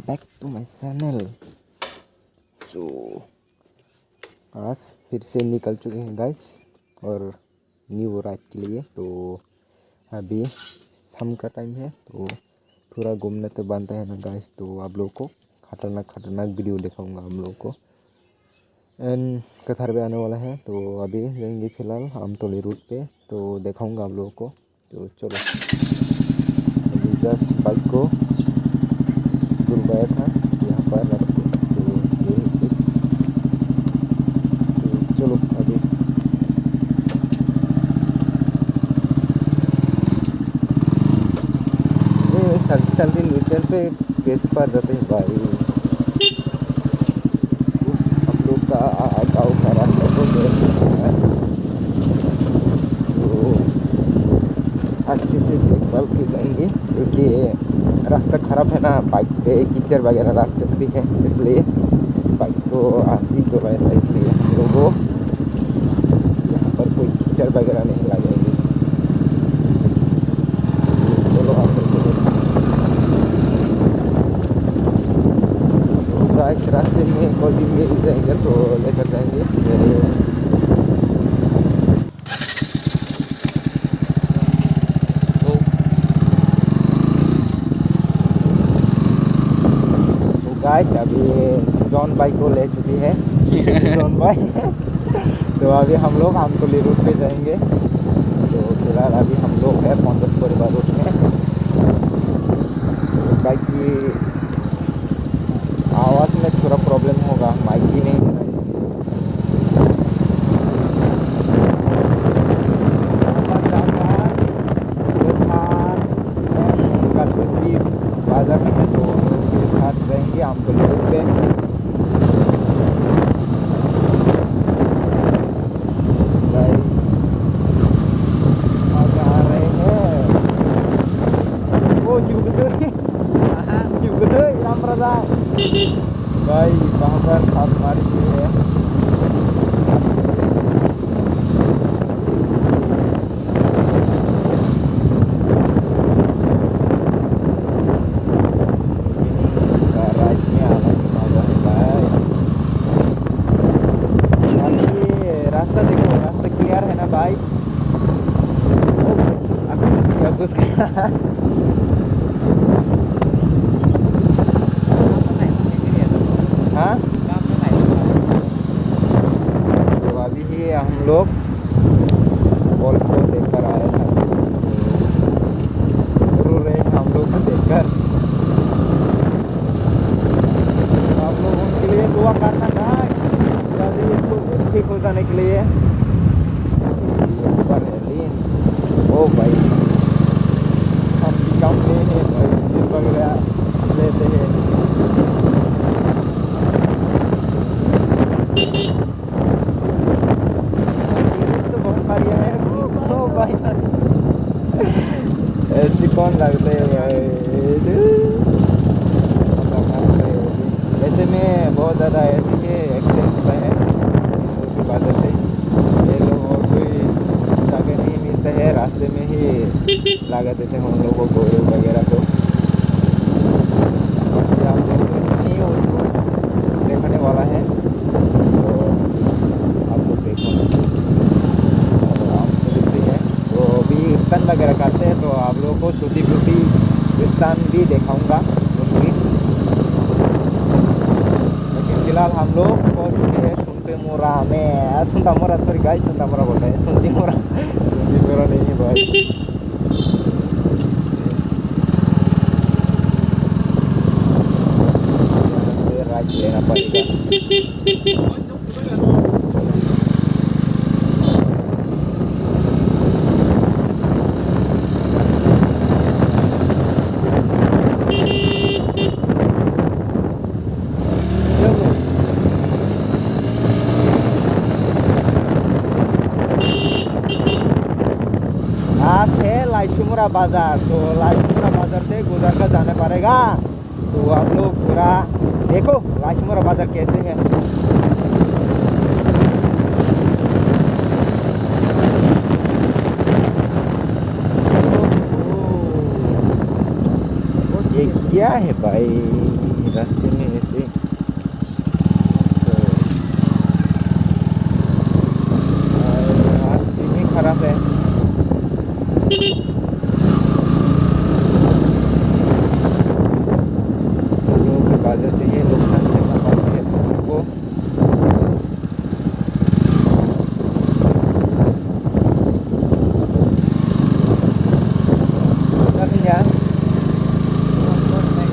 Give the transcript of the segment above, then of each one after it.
Back to my channel. तो आज फिर से निकल चुके हैं गाइस और न्यू राइड के लिए। तो अभी शाम का टाइम है तो थोड़ा घूमने तो बनता है ना गाइस। तो आप लोग को खतरनाक वीडियो दिखाऊंगा हम लोग को। एंड कथार भी आने वाला है तो अभी जाएंगे फिलहाल आमतौली रूट पे, तो दिखाऊंगा आप लोगों को। तो चलो, अभी जस्ट बाइक को बुलवाया था यहाँ पर रख के, तो ये इस तो चलो अभी चलते न्यूट्रल पे कैसे पार जाते हैं भाई। उस हम लोग का गाँव का रास्ता तो अच्छे से देखभाल के जाएंगे क्योंकि रास्ता ख़राब है ना, बाइक पे कीचड़ वगैरह लग सकती है, इसलिए बाइक को आसी तो रहा था, इसलिए हम लोगों यहाँ पर कोई कीचड़ वगैरह नहीं लगेगी। चलो आप तो इस रास्ते में कोई भी मिल जाएंगे तो लेकर जाएंगे मेरे। गाइस अभी जॉन बाइक को ले चुकी है जॉन बाइक तो अभी हम लोग आमतौली रूट पे जाएंगे। तो फिलहाल अभी हम लोग है 5-10 परिवार रूट में। तो बाइक की आवाज़ में थोड़ा प्रॉब्लम होगा, माइक भी नहीं है बाजार में है, तो उनके साथ रहेंगे आमतौली रूट पे। आ रहे हैं वो चिवगुथई राम राजा भाई, वहाँ पर साथ मारी हुई है। रास्ता देखो, रास्ता क्लियर है ना भाई। क्या घुस गया हाँ। तो अभी ही हम लोग बॉल को देखकर आए थे, रो रहे हैं हम लोग को देखकर। आप लोग उनके लिए दुआ करना गाइस, जल्दी इसको ठीक हो जाने के लिए। ओ भाई हम भी काम में हैं भाई, वगैरह लेते हैं। तो बहुत बढ़िया है ओ भाई, ऐसे कौन लगते हैं भाई। ऐसे में बहुत ज़्यादा ऐसे के एक्सीडेंट होता है, उसकी वजह से ये लोग और कोई जगह नहीं मिलते हैं, रास्ते में ही लगा देते हैं हम लोगों को वगैरह। तो नहीं उसको देखने वाला है, तो आप लोग देखो से है। तो अभी स्तन वगैरह करते हैं तो आप लोगों को छोटी छोटी स्तन भी दिखाऊंगा उनकी। लेकिन फिलहाल हम लोग पहुँच चुके हैं सुनते मोरा में, सुनता मोरा सॉरी गाइस, सुनता मोरा बोलते हैं, सुनती मोरा नहीं है भाई। राइट लेना पड़ेगा। यहाँ से लाइसुमुरा बाज़ार, तो लाइसुमुरा बाज़ार से गुजर कर जाना पड़ेगा। तो आप लोग थोड़ा देखो लाइसुमुरा बाज़ार कैसे है। ये क्या है भाई। रास्ते में ऐसे तो रास्ते भी खराब है। लोगों की वजह से ये नुकसान झेलना पड़ता है तो सबको।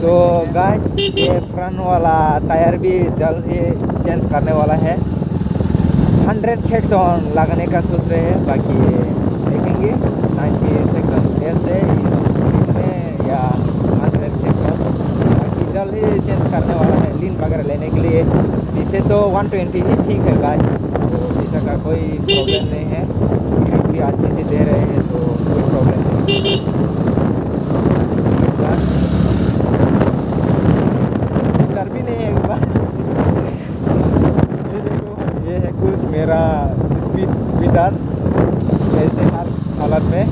तो गाइस ये फ्रंट वाला टायर भी जल्द ही चेंज करने वाला है। 100 सेक्शन लगाने का सोच रहे हैं, बाकी देखेंगे 90 सेक्शन ऐसे इसमें या 100 सेक्शन, बाकी जल्द ही चेंज करने वाला है लीन वगैरह लेने के लिए। पीछे तो 120 ही ठीक है गाइस, तो पीछे का कोई प्रॉब्लम नहीं है, ट्रिप भी अच्छे से दे रहे हैं तो कोई प्रॉब्लम नहीं है। भी नहीं है ये देखो, ये है कुछ मेरा स्पीड मीटर ऐसे हर हालत में।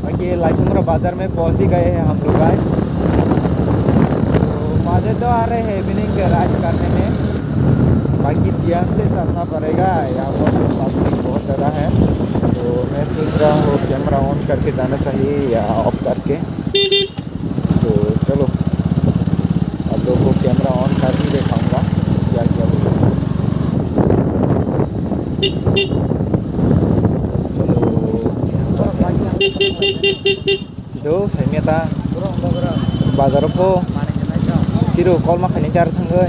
बाकी लाइसुमरा बाज़ार में पहुंच ही गए हैं हम लोग आज। तो मज़े तो आ रहे हैं इवनिंग के राइड करने में, बाकी ध्यान से चलना पड़ेगा, यहाँ पर पब्लिक बहुत ज़्यादा है। तो मैं सोच रहा हूँ कैमरा ऑन करके जाना चाहिए या ऑफ करके। तो चलो आप लोगों को कैमरा ऑन कर ही दिखाऊंगा क्या क्या बोलूँ। चलो ternyata बाजार को kilo kol makanya cara tangga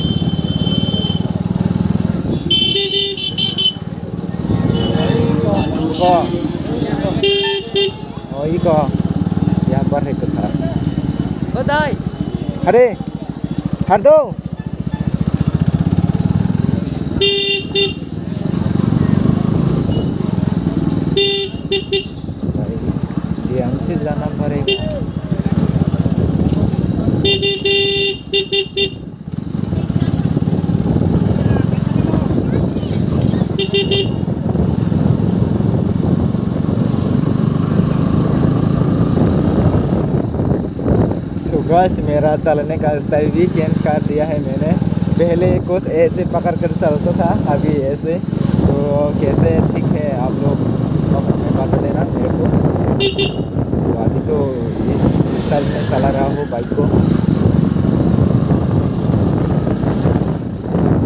oh iko यहाँ पर है कुछ बताई अरे हर दो ध्यान से जाना पड़ेगा। गाइस मेरा चलने का स्टाइल भी चेंज कर दिया है मैंने। पहले कुछ ऐसे पकड़ कर चलता था, अभी ऐसे। तो कैसे ठीक है आप लोग कमेंट में बता देना मेरे को। तो अभी तो इस स्टाइल में चला रहा हूँ बाइक को।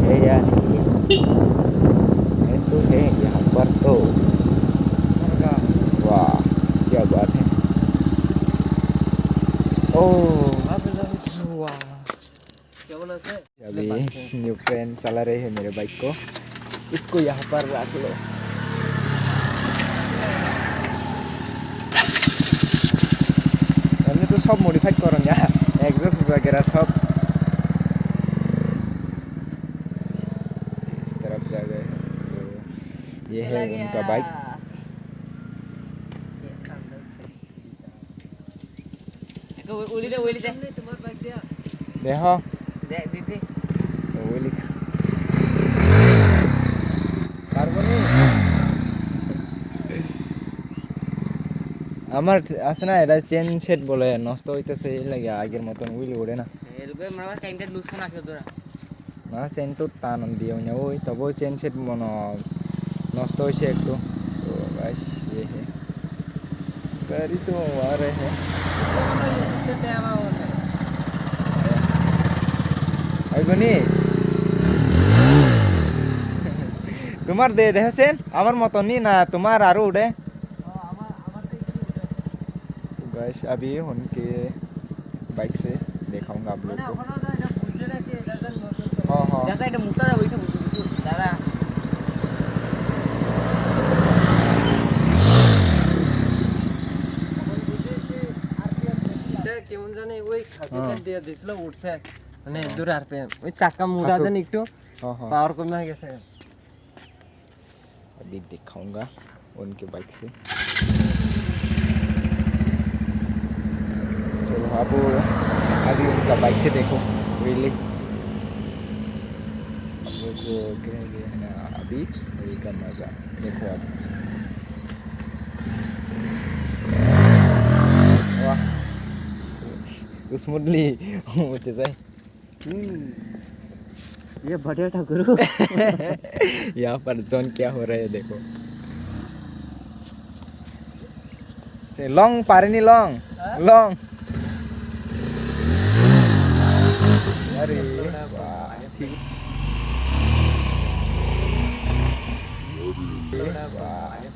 है या नहीं है तो है यहाँ पर तो। वाह क्या बात है। ओह अभी न्यू फ्रेंड चला रहे हैं मेरे बाइक को, इसको यहाँ पर रख लो। हमने तो सब मॉडिफाइड करेंगे, एग्जॉस्ट वगैरह सब इस तरफ जा गए। तो ये है उनका बाइक। देखो আমার আছে না এটা চেন সেট বলে নষ্ট হইতেছে, এই লাগে আগের মতন উইল ওড়ে না। এলবে মারা চেনটা লুজ কোন আছে তোরা না চেন তো টান দিয়ে না ওই তবে চেন সেট মনে নষ্ট হয়েছে একটু। তো গাইস ये है गाड़ी तो आ रहे हैं আইবনি তোমার দে দেখছেন আমার মতনই না তোমার আরো উড়ে। गाइस अभी उनके बाइक से दिखाऊंगा आप लोग को। हाँ हाँ दादा এটা মুতা দা ওইটা দাদা এটা কেমন জানে ওই খাসিটা দিয়ে দিছিল উঠছে মানে দূর আরপিএম ওই চাকা মুড়া দেন একটু পাওয়ার কমে গেছে। अभी दिखाऊंगा उनके बाइक से। चलो आप अभी उनका बाइक से देखो रियली हम लोग को कहेंगे है ना अभी वही का मजा देखो आप। वाह स्मूथली होते जाए। ये बढ़िया था गुरु। यहाँ पर जॉन क्या हो रहा है देखो। लॉन्ग पारे नहीं लॉन्ग लॉन्ग। अरे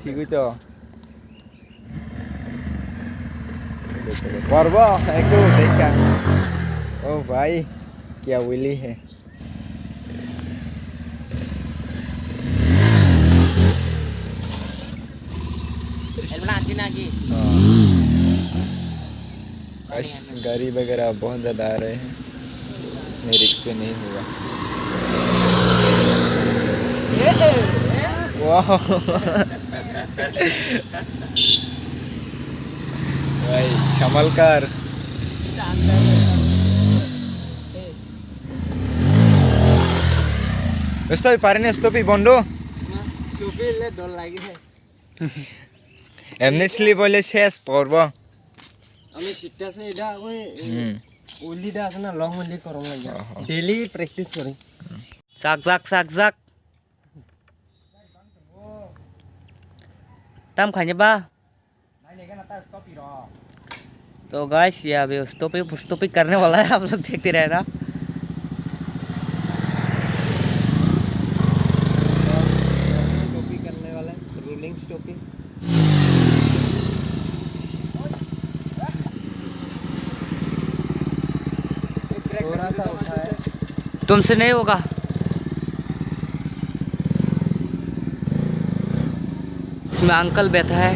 ठीक है पर्व एक तो देखा। ओ भाई क्या विली है। गाड़ी वगैरह बहुत ज़्यादा आ रहे हैं, नहीं रिक्स पे नहीं होगा। वाह भाई चमलकार। Estoy parene stopi bondo. Stopi le dol lagi hai. Emnesli boleh ses porbo. Ami sitta se ida koi only da asna long only korong lagi. Daily practice kori. sak. Tam खाने बा। तो गाइस ये अभी stopping करने वाला है, आप लोग देखते रहना। स्टॉपिंग करने वाला है, रोलिंग स्टॉपिंग। थोड़ा सा उठा है। तुमसे नहीं होगा। इसमें अंकल बैठा है।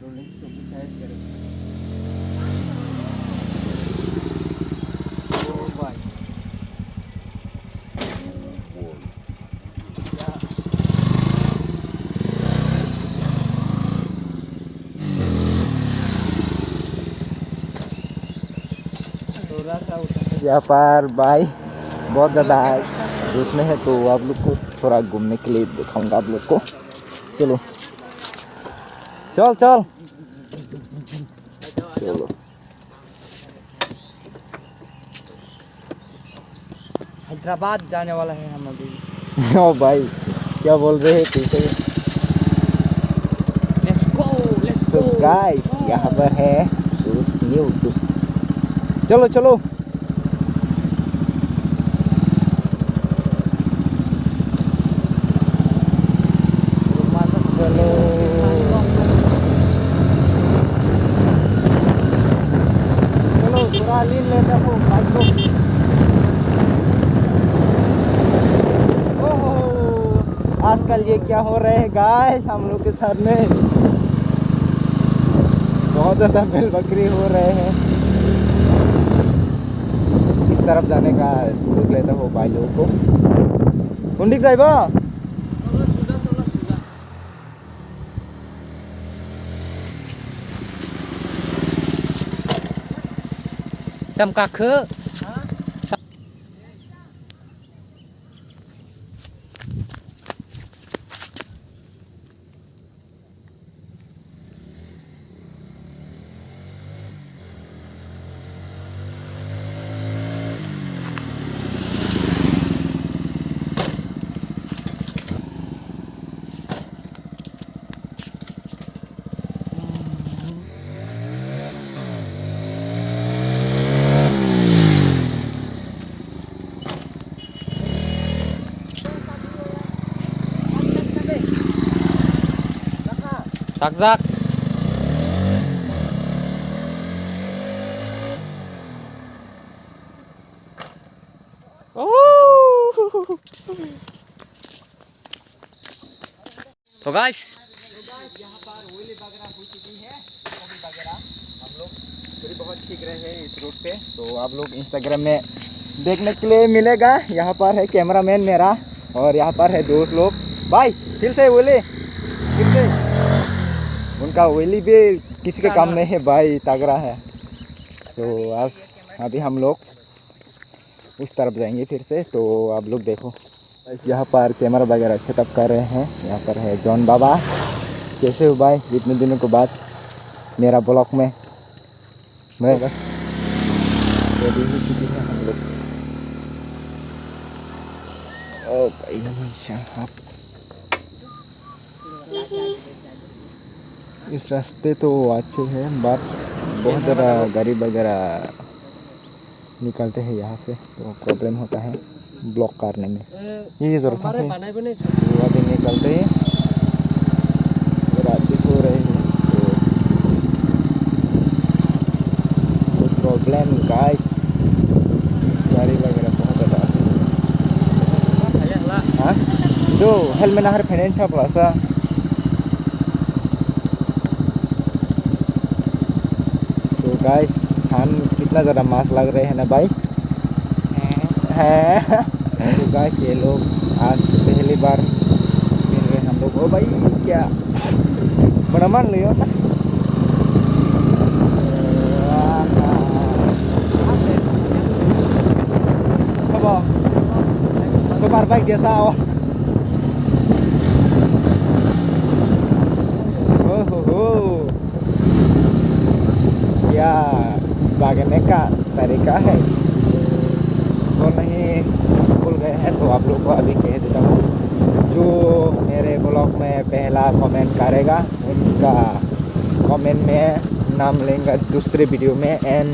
रोलिंग स्टॉपिंग शायद करें। ओ भाई थोड़ा सा उठा। यहाँ पर भाई बहुत ज़्यादा धूप में है, तो आप लोग को थोड़ा घूमने के लिए दिखाऊंगा आप लोग को। चलो चल चलो। हैदराबाद जाने वाला है हम अभी। ओ भाई क्या बोल रहे हैं पीछे। लेट्स तो गो। गाइस यहाँ पर है दोस्त न्यू दोस्त। चलो चलो थोड़ा लीन लेता हूँ बाइक को। ओहो आजकल ये क्या हो रहा है गाइस हम लोग के साथ में। बहुत ज़्यादा बैल बकरी हो रहे हैं। इस तरफ जाने का पूछ लेता हूँ भाई लोगों को। कुंडिक साहिबा तम काखो। Zak. तो गाइस यहाँ पर ओली वगैरह हो चुकी है। ओली वगैरह हम लोग थोड़ी बहुत सीख रहे हैं इस रूट पे, तो आप लोग इंस्टाग्राम में देखने के लिए मिलेगा। यहाँ पर है कैमरामैन मेरा और यहाँ पर है दोस्त लोग। भाई फिर से ओली फिर से उनका ओली भी किसी के काम में है भाई, तगड़ा है। तो आज अभी हम लोग उस तरफ जाएंगे फिर से, तो आप लोग देखो। यहाँ पर कैमरा वगैरह सेटअप कर रहे हैं। यहाँ पर है जॉन बाबा कैसे हो भाई? इतने दिनों के बाद मेरा ब्लॉग में मैं बस रेडी हो चुकी है हम लोग। ओ भाई साहब, इस रास्ते तो अच्छे हैं बट बहुत ज़्यादा गाड़ी वगैरह निकलते हैं यहाँ से, तो प्रॉब्लम होता है ब्लॉक करने में। ये ज़रूरत है वो अभी निकलते हैं, रात भी हो रहे हैं तो प्रॉब्लम गाइस, गाड़ी वगैरह बहुत ज़्यादा। हाँ जो हेलमेट नहर फाइनेंस प्लासा तो गाइस हम कितना ज़्यादा मास लग रहे हैं ना भाई है। तो गाइस ये लोग आज पहली बार मिल रहे हैं हम लोग। ओ भाई क्या बड़ा मान लियो ना, सब बार बाइक जैसा आओ। हो क्या भागने का तरीका है तो नहीं भूल गए हैं, तो आप लोग को अभी कह देता हूँ। जो मेरे ब्लॉग में पहला कमेंट करेगा उनका कमेंट में नाम लेंगे दूसरे वीडियो में, एंड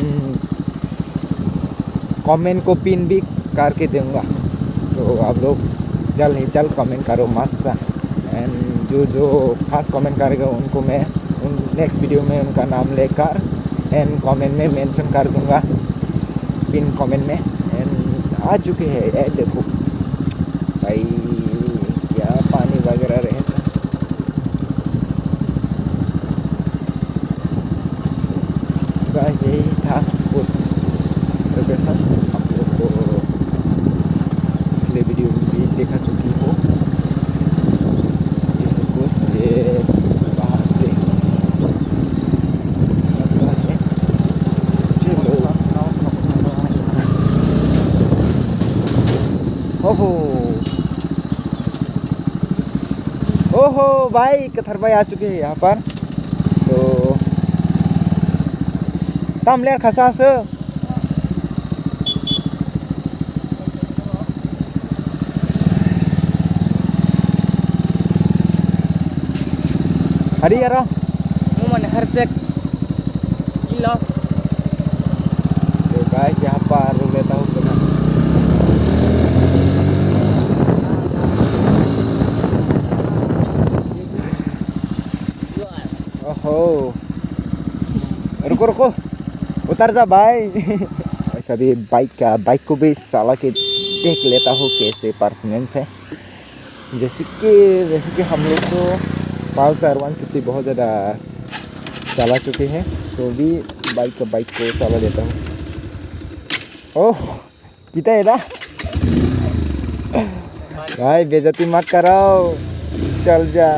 कमेंट को पिन भी करके दूंगा। तो आप लोग जल्द ही जल्द कमेंट करो मस्त सा, एंड जो फर्स्ट कमेंट करेगा उनको मैं नेक्स्ट वीडियो में उनका नाम लेकर एंड कमेंट में मेंशन कर दूंगा, पिन कमेंट में। एंड आ चुके हैं ये देखो भाई, क्या पानी वगैरह रहता है। गाइस यही था उस लोकेशन, आप लोग को पिछले वीडियो में भी देखा चुकी हो। कुछ बाहर से लगता है। चलो ओहो भाई कथर भाई आ चुके हैं यहाँ पर। तो तमलेर खसास अरे यार मन हर तक लो तो गाइस यहाँ पर रुक लेता हूँ। ओहो रुको रुको उतर जा भाई। ऐसा भी बाइक को भी साला के देख लेता हूँ कैसे परफॉर्मेंस है। जैसे कि हम लोग तो पल्सर 150 बहुत ज़्यादा चला चुके हैं, तो भी बाइक को चला देता हूँ। ओह कितना है ना भाई, बेइज्जती मत कराओ, चल जा।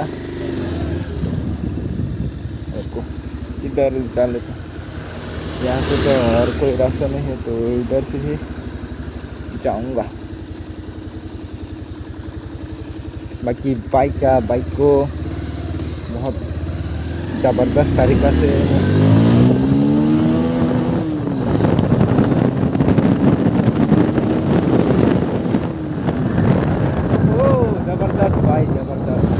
इधर चल लेता, यहाँ से तो और कोई रास्ता नहीं है, तो इधर से ही जाऊँगा। बाकी बाइक को बहुत ज़बरदस्त तरीक़ा से ज़बरदस्त भाई ज़बरदस्त।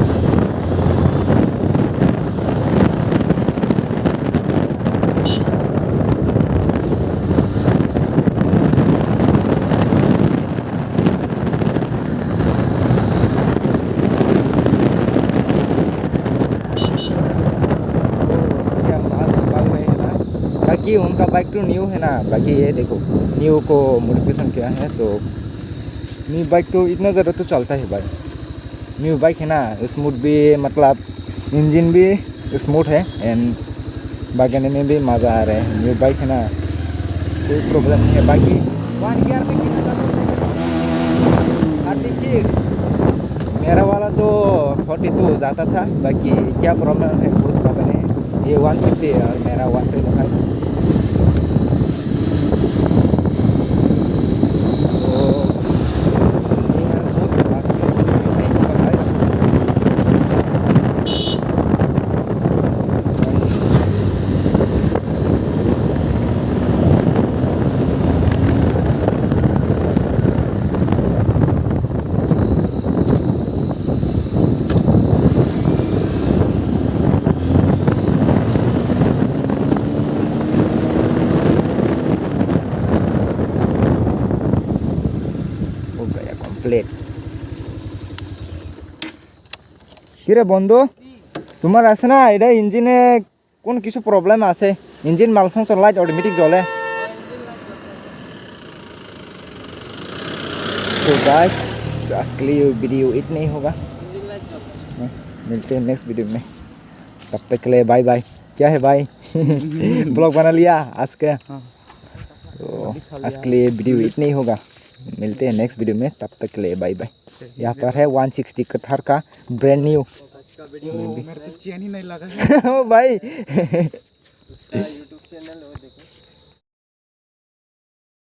बाकी उनका बाइक तो न्यू है ना, बाकी ये देखो न्यू को मॉडिफिकेशन किया है, तो न्यू बाइक तो इतना ज़्यादा तो चलता है भाई। न्यू बाइक है ना, स्मूथ भी, मतलब इंजन भी स्मूथ है एंड भागने में भी मज़ा आ रहा है। न्यू बाइक है ना, कोई प्रॉब्लम नहीं है। बाकी 1 ईयर में कितना 36, मेरा वाला तो 42 जाता था। बाकी क्या प्रॉब्लम है उस पता नहीं, ये 150 और मेरा 125। কিরে বন্ধু তোমার আছে না এটা ইঞ্জিনে কোন কিছু প্রবলেম আছে ইঞ্জিন মালফাংশন লাইট অটোমেটিক জ্বলে तो गाइस आज के लिए वीडियो इतना ही होगा मिलते हैं नेक्स्ट वीडियो में तब तक के लिए बाय बाय क्या है बाय ब्लॉग बना लिया आज का तो आज के लिए वीडियो इतना ही होगा मिलते हैं नेक्स्ट वीडियो में तब तक के लिए बाय बाय यहाँ पर है 160 का थार का ब्रांड न्यू मेरे को चैन ही नहीं लगा भाई यूट्यूब चैनल वो देखो